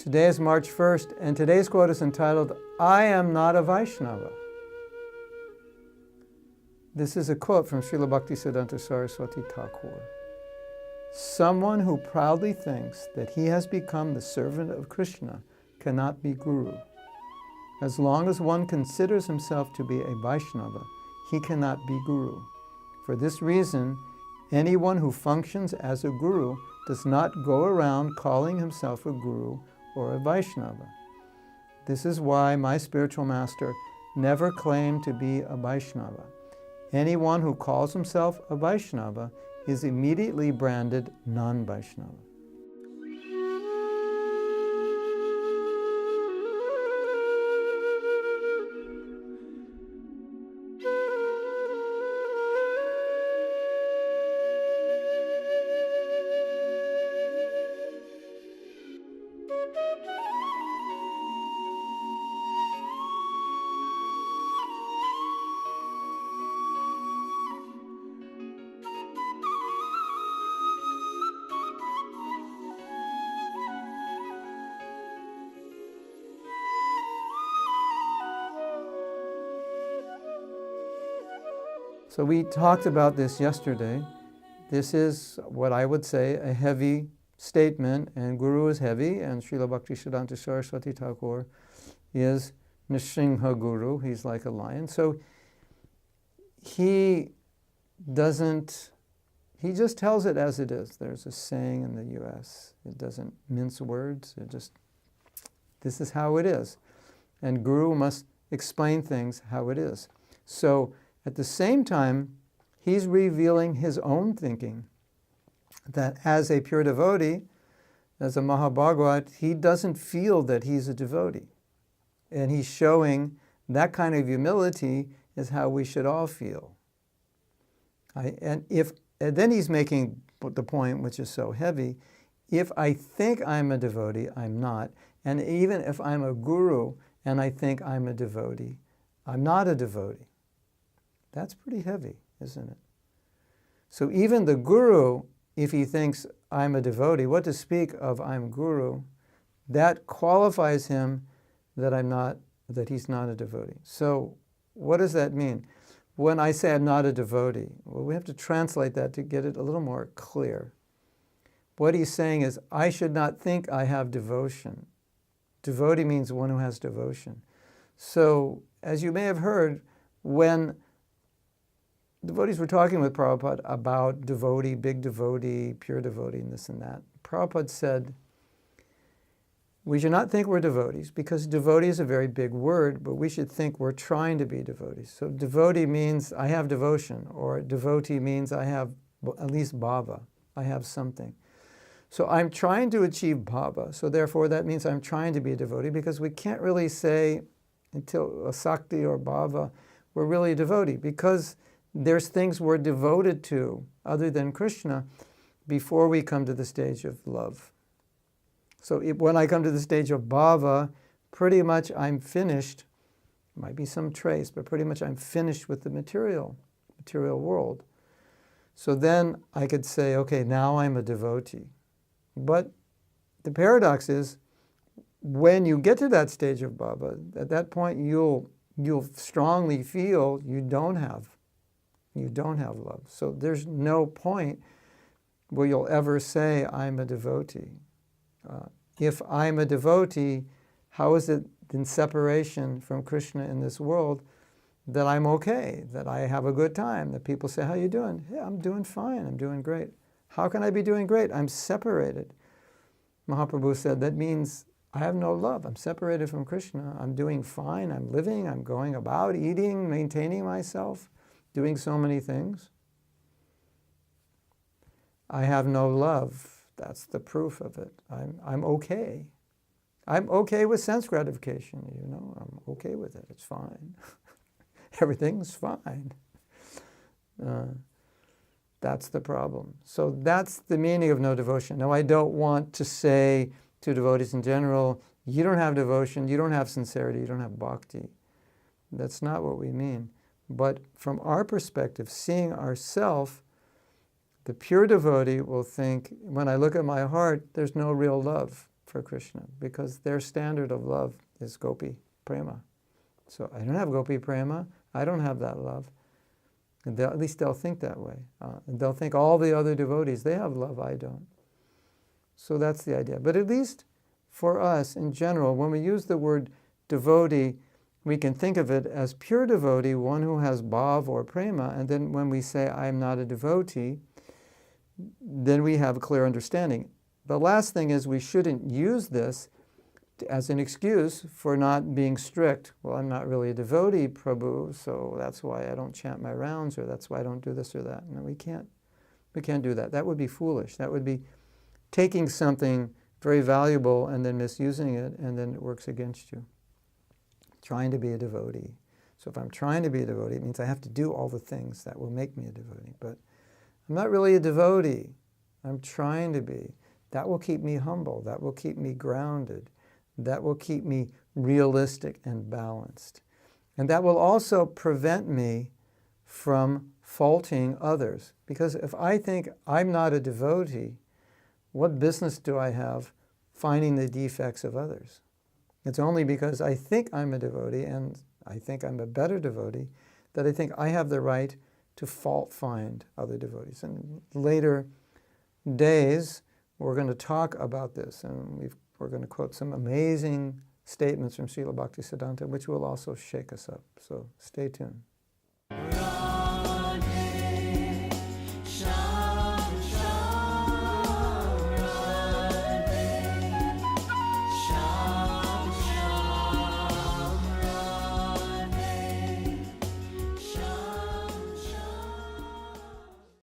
Today is March 1st, and today's quote is entitled, "I am not a Vaishnava." This is a quote from Srila Bhaktisiddhanta Saraswati Thakur. Someone who proudly thinks that he has become the servant of Krishna cannot be guru. As long as one considers himself to be a Vaishnava, he cannot be guru. For this reason, anyone who functions as a guru does not go around calling himself a guru or a Vaishnava. This is why my spiritual master never claimed to be a Vaishnava. Anyone who calls himself a Vaishnava is immediately branded non-Vaishnava. So we talked about this yesterday. This is what I would say a heavy statement, and Guru is heavy, and Srila Bhaktisiddhanta Saraswati Thakur is Nrsimha Guru. He's like a lion. So he just tells it as it is. There's a saying in the US, it doesn't mince words. This is how it is. And Guru must explain things how it is. So at the same time, he's revealing his own thinking, that as a pure devotee, as a Mahabhagavat, he doesn't feel that he's a devotee. And he's showing that kind of humility is how we should all feel. And then he's making the point, which is so heavy, if I think I'm a devotee, I'm not. And even if I'm a guru and I think I'm a devotee, I'm not a devotee. That's pretty heavy, isn't it? So even the guru, if he thinks I'm a devotee, what to speak of I'm guru, that qualifies him that he's not a devotee. So what does that mean? When I say I'm not a devotee, well, we have to translate that to get it a little more clear. What he's saying is, I should not think I have devotion. Devotee means one who has devotion. So, as you may have heard, when devotees were talking with Prabhupada about devotee, big devotee, pure devotee, and this and that, Prabhupada said, we should not think we're devotees, because devotee is a very big word, but we should think we're trying to be devotees. So devotee means I have devotion, or devotee means I have at least bhava, I have something. So I'm trying to achieve bhava, so therefore that means I'm trying to be a devotee, because we can't really say until a sakti or bhava, we're really a devotee, because there's things we're devoted to other than Krishna before we come to the stage of love. So when I come to the stage of bhava, pretty much I'm finished. Might be some trace, but pretty much I'm finished with the material world. So then I could say, okay, now I'm a devotee. But the paradox is, when you get to that stage of bhava, at that point you'll strongly feel you don't have love. So there's no point where you'll ever say, I'm a devotee. If I'm a devotee, how is it in separation from Krishna in this world that I'm okay, that I have a good time, that people say, how you doing? Yeah, I'm doing fine, I'm doing great. How can I be doing great? I'm separated. Mahaprabhu said, that means I have no love. I'm separated from Krishna. I'm doing fine, I'm living, I'm going about, eating, maintaining myself, doing so many things. I have no love. That's the proof of it. I'm okay. I'm okay with sense gratification, I'm okay with it. It's fine. Everything's fine. That's the problem. So that's the meaning of no devotion. Now, I don't want to say to devotees in general, you don't have devotion, you don't have sincerity, you don't have bhakti. That's not what we mean. But from our perspective, seeing ourself, the pure devotee will think, when I look at my heart, there's no real love for Krishna, because their standard of love is gopi prema. So I don't have gopi prema, I don't have that love. And at least they'll think that way. And they'll think all the other devotees, they have love, I don't. So that's the idea. But at least for us, in general, when we use the word devotee, we can think of it as pure devotee, one who has bhav or prema, and then when we say, I am not a devotee, then we have a clear understanding. The last thing is we shouldn't use this as an excuse for not being strict. Well, I'm not really a devotee, Prabhu, so that's why I don't chant my rounds, or that's why I don't do this or that. No, we can't do that. That would be foolish. That would be taking something very valuable and then misusing it, and then it works against you. Trying to be a devotee. So if I'm trying to be a devotee, it means I have to do all the things that will make me a devotee. But I'm not really a devotee. I'm trying to be. That will keep me humble. That will keep me grounded. That will keep me realistic and balanced. And that will also prevent me from faulting others. Because if I think I'm not a devotee, what business do I have finding the defects of others? It's only because I think I'm a devotee and I think I'm a better devotee that I think I have the right to fault find other devotees. And later days, we're going to talk about this, and we're going to quote some amazing statements from Srila Bhaktisiddhanta, which will also shake us up. So stay tuned.